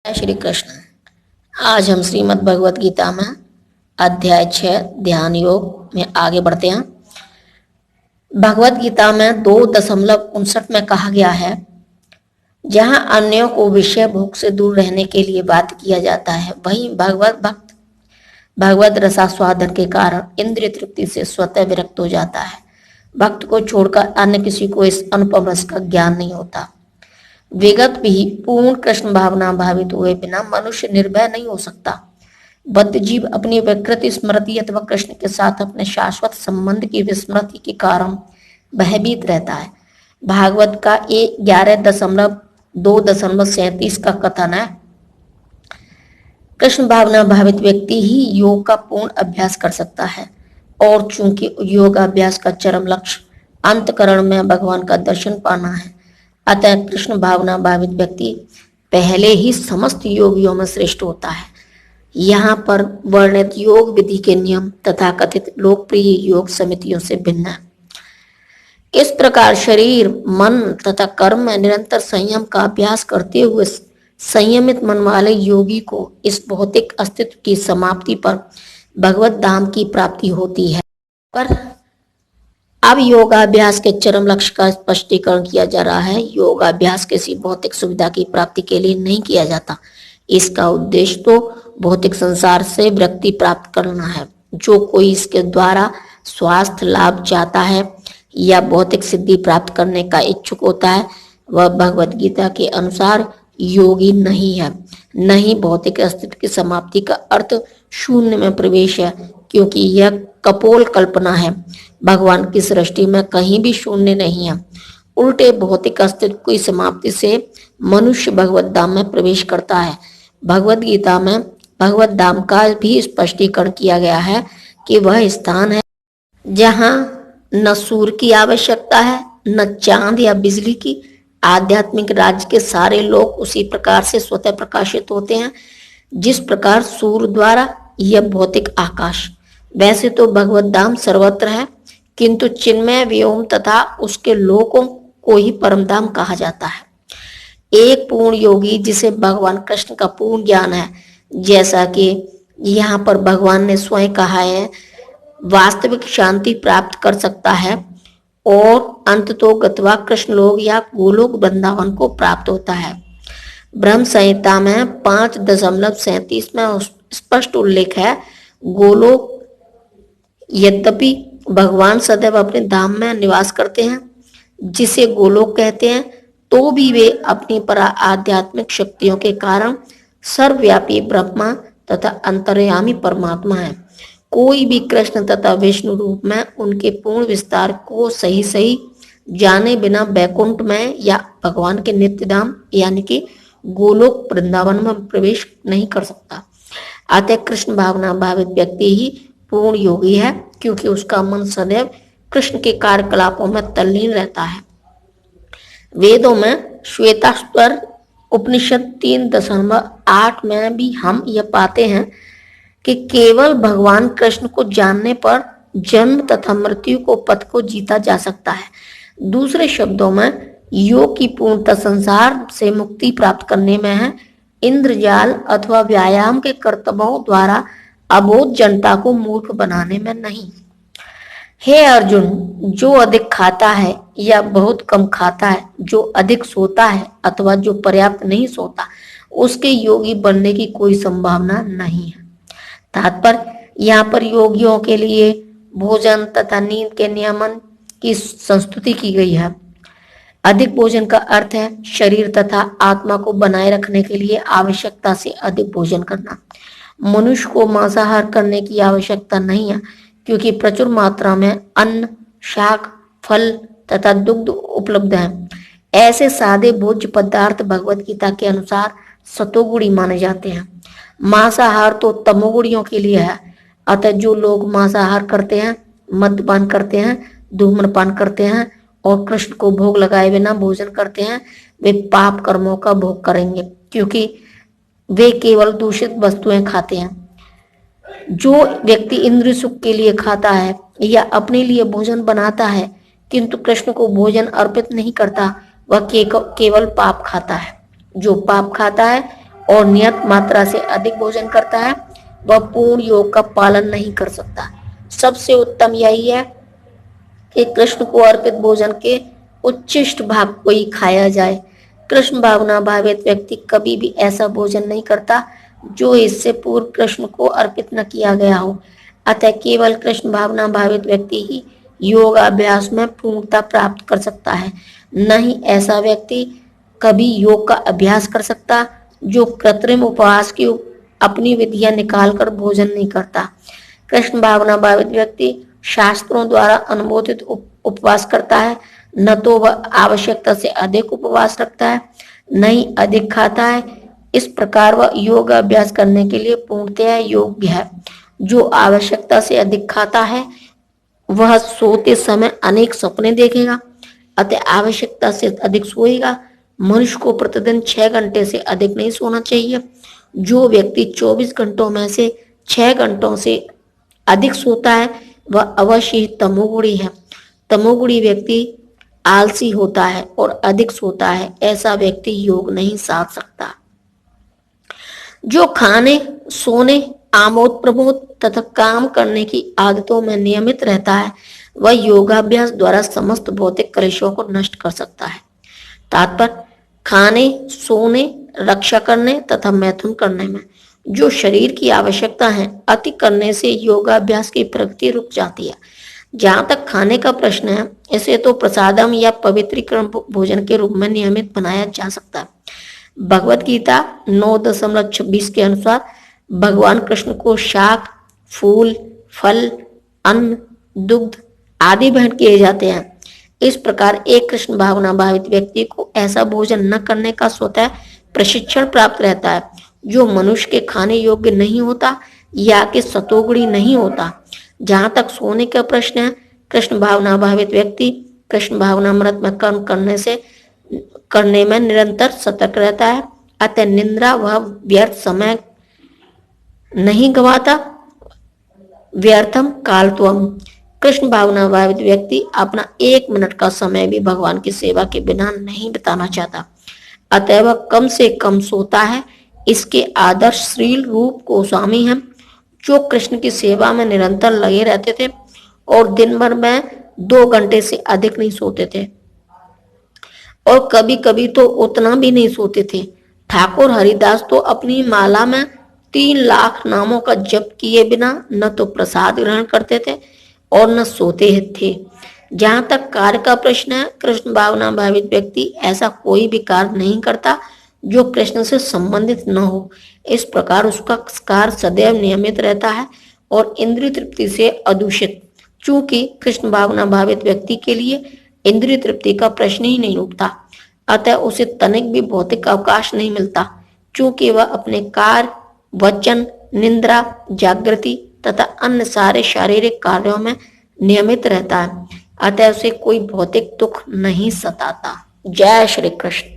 श्री कृष्ण। आज हम श्रीमद् भगवत गीता में अध्याय 6 ध्यान योग में आगे बढ़ते हैं। भगवत गीता में 2.59 में कहा गया है, जहां अन्यों को विषय भोग से दूर रहने के लिए बात किया जाता है, वहीं भगवत भक्त भगवत रसास्वादन के कारण इंद्रिय तृप्ति से स्वतः विरक्त हो जाता है। भक्त को छोड़कर अन्य किसी को इस अनुपम रस का ज्ञान नहीं होता। विगत भी पूर्ण कृष्ण भावना भावित हुए बिना मनुष्य निर्भय नहीं हो सकता। बद्ध जीव अपनी विकृति स्मृति अथवा कृष्ण के साथ अपने शाश्वत संबंध की विस्मृति के कारण भयभीत रहता है। भागवत का 11.2.37 का कथन है, कृष्ण भावना भावित व्यक्ति ही योग का पूर्ण अभ्यास कर सकता है, और चूंकि योगाभ्यास का चरम लक्ष्य अंतकरण में भगवान का दर्शन पाना है, अतः कृष्ण भावना भावित व्यक्ति पहले ही समस्त योगियों में श्रेष्ठ होता है। यहाँ पर वर्णित योग विधि के नियम तथा कथित लोकप्रिय योग समितियों से भिन्न है। इस प्रकार शरीर, मन तथा कर्म में निरंतर संयम का अभ्यास करते हुए संयमित मन वाले योगी को इस भौतिक अस्तित्व की समाप्ति पर भगवत धाम की प्राप्ति होती है। पर अब योगाभ्यास के चरम लक्ष्य का स्पष्टीकरण किया जा रहा है। योगाभ्यास किसी भौतिक सुविधा की प्राप्ति के लिए नहीं किया जाता। इसका उद्देश्य तो भौतिक संसार से विरक्ति प्राप्त करना है। जो कोई इसके द्वारा स्वास्थ्य लाभ चाहता है या भौतिक सिद्धि प्राप्त करने का इच्छुक होता है, वह भगवत गीता के अनुसार योगी नहीं है। नहीं भौतिक अस्तित्व की समाप्ति का अर्थ शून्य में प्रवेश है, क्योंकि यह कपोल कल्पना है। भगवान की सृष्टि में कहीं भी शून्य नहीं है। उल्टे भौतिक अस्तित्व की समाप्ति से मनुष्य भगवत धाम में प्रवेश करता है। भगवत गीता में भगवत धाम का भी स्पष्टीकरण किया गया है कि वह स्थान है जहाँ न सूर्य की आवश्यकता है, न चांद या बिजली की। आध्यात्मिक राज्य के सारे लोग उसी प्रकार से स्वतः प्रकाशित होते हैं जिस प्रकार सूर्य द्वारा यह भौतिक आकाश। वैसे तो भगवत धाम सर्वत्र है, किंतु चिन्मय व्योम तथा उसके लोकों को ही परम धाम कहा जाता है। एक पूर्ण योगी जिसे भगवान कृष्ण का पूर्ण ज्ञान है, जैसा कि यहाँ पर भगवान ने स्वयं कहा है, वास्तविक शांति प्राप्त कर सकता है और अंत तो गत्वा कृष्ण लोक या गोलोक वृंदावन को प्राप्त होता है। ब्रह्म संहिता में 5.37 में स्पष्ट उल्लेख है, गोलोक यद्यपि भगवान सदैव अपने धाम में निवास करते हैं जिसे गोलोक कहते हैं, तो भी वे अपनी परा आध्यात्मिक शक्तियों के कारण सर्वव्यापी ब्रह्मा तथा अंतर्यामी परमात्मा है। कोई भी कृष्ण तथा विष्णु रूप में उनके पूर्ण विस्तार को सही सही जाने बिना वैकुंठ में या भगवान के नित्य धाम यानी कि गोलोक वृंदावन में प्रवेश नहीं कर सकता। अतः कृष्ण भावना भावित व्यक्ति ही पूर्ण योगी है, क्योंकि उसका मन सदैव कृष्ण के कार्यकलापों में तल्लीन रहता है। वेदों में श्वेताश्वर उपनिषद 3.8 में भी हम यह पाते हैं कि केवल भगवान कृष्ण को जानने पर जन्म तथा मृत्यु को पथ को जीता जा सकता है। दूसरे शब्दों में योग की पूर्णता संसार से मुक्ति प्राप्त करने में है, इंद्रजाल अथवा व्यायाम के कर्तव्यों द्वारा अबोध जनता को मूर्ख बनाने में नहीं। हे अर्जुन, जो अधिक खाता है या बहुत कम खाता है, जो अधिक सोता है अथवा जो पर्याप्त नहीं सोता, उसके योगी बनने की कोई संभावना नहीं है। तात्पर्य, यहाँ पर योगियों के लिए भोजन तथा नींद के नियमन की संस्तुति की गई है। अधिक भोजन का अर्थ है शरीर तथा आत्मा को बनाए रखने के लिए आवश्यकता से अधिक भोजन करना। मनुष्य को मांसाहार करने की आवश्यकता नहीं है, क्योंकि प्रचुर मात्रा में अन्न, शाक, फल तथा दुग्ध उपलब्ध है। ऐसे सादे भोज्य पदार्थ भगवत गीता के अनुसार सतोगुणी माने जाते हैं। मांसाहार तो तमोगुणियों के लिए है। अतः जो लोग मांसाहार करते हैं, मद्यपान करते हैं, धूम्रपान करते हैं और कृष्ण को भोग लगाए बिना भोजन करते हैं, वे पाप कर्मों का भोग करेंगे, क्योंकि वे केवल दूषित वस्तुएं खाते हैं। जो व्यक्ति इंद्रिय सुख के लिए खाता है या अपने लिए भोजन बनाता है किंतु कृष्ण को भोजन अर्पित नहीं करता, वह केवल पाप खाता है। जो पाप खाता है और नियत मात्रा से अधिक भोजन करता है वह पूर्ण योग का पालन नहीं कर सकता। सबसे उत्तम यही है कि कृष्ण को अर्पित भोजन के उच्चिष्ट भाग को ही खाया जाए। कृष्ण भावना भावित व्यक्ति कभी भी ऐसा भोजन नहीं करता जो इससे पूर्व कृष्ण को अर्पित न किया गया हो। अतः केवल कृष्ण भावना भावित व्यक्ति ही योगाभ्यास में पूर्णता प्राप्त कर सकता है। नहीं ऐसा व्यक्ति कभी योग का अभ्यास कर सकता जो कृत्रिम उपवास की अपनी विधियां निकालकर भोजन नहीं करता। कृष्ण भावना भावित व्यक्ति शास्त्रों द्वारा अनुमोदित उपवास करता है, न तो वह आवश्यकता से अधिक उपवास रखता है, न ही अधिक खाता है। इस प्रकार वह योग अभ्यास करने के लिए पूर्णतः योग्य है। जो आवश्यकता से अधिक खाता है वह सोते समय अनेक सपने देखेगा, अतः आवश्यकता से अधिक सोएगा। मनुष्य को प्रतिदिन 6 घंटे से अधिक नहीं सोना चाहिए। जो व्यक्ति 24 घंटों में से 6 घंटों से अधिक सोता है वह अवश्य ही तमोगुणी है। तमोगुणी व्यक्ति आलसी होता है और अधिक सोता है। ऐसा व्यक्ति योग नहीं साध सकता। जो खाने, सोने, आमोद प्रमोद तथा काम करने की आदतों में नियमित रहता है वह योगाभ्यास द्वारा समस्त भौतिक कलेशों को नष्ट कर सकता है। तात्पर्य खाने, सोने, रक्षा करने तथा मैथुन करने में जो शरीर की आवश्यकता है अति करने से योगाभ्यास की प्रगति रुक जाती है। जहां तक खाने का प्रश्न है इसे तो प्रसादम या पवित्रीकरण भोजन के रूप में नियमित बनाया जा सकता है। भगवत गीता 9.26 के अनुसार भगवान कृष्ण को शाक, फूल, फल, अन्न, दुग्ध आदि भेंट किए जाते हैं। इस प्रकार एक कृष्ण भावना भावित व्यक्ति को ऐसा भोजन न करने का स्वतः प्रशिक्षण प्राप्त रहता है जो मनुष्य के खाने योग्य नहीं होता या कि सतोगुणी नहीं होता। जहां तक सोने का प्रश्न है कृष्ण भावना भावित व्यक्ति कृष्ण भावनामृत में कर्म करने में निरंतर सतर्क रहता है। अतः निंद्रा वह व्यर्थ समय नहीं गवाता। व्यर्थम कालत्वम कृष्ण भावना भावित व्यक्ति अपना 1 मिनट का समय भी भगवान की सेवा के बिना नहीं बिताना चाहता। अतः वह कम से कम सोता है। इसके आदर्श श्रील रूप गोस्वामी हैं जो कृष्ण की सेवा में निरंतर लगे रहते थे और दिन भर में 2 घंटे से अधिक नहीं सोते थे और कभी कभी तो उतना भी नहीं सोते थे। ठाकुर हरिदास तो अपनी माला में 3 लाख नामों का जप किए बिना न तो प्रसाद ग्रहण करते थे और न सोते थे। जहां तक कार्य का प्रश्न है कृष्ण भावना भावित व्यक्ति ऐसा कोई भी कार्य नहीं करता जो कृष्ण से संबंधित न हो। इस प्रकार उसका कार्य सदैव नियमित रहता है और इंद्रिय तृप्ति से अदूषित। चूंकि कृष्ण भावना भावित व्यक्ति के लिए इंद्रिय तृप्ति का प्रश्न ही नहीं उठता, अतः उसे तनिक भी भौतिक अवकाश नहीं मिलता। चूंकि वह अपने कार्य, वचन, निंद्रा, जागृति तथा अन्य सारे शारीरिक कार्यों में नियमित रहता है, अतः उसे कोई भौतिक दुख नहीं सताता। जय श्री कृष्ण।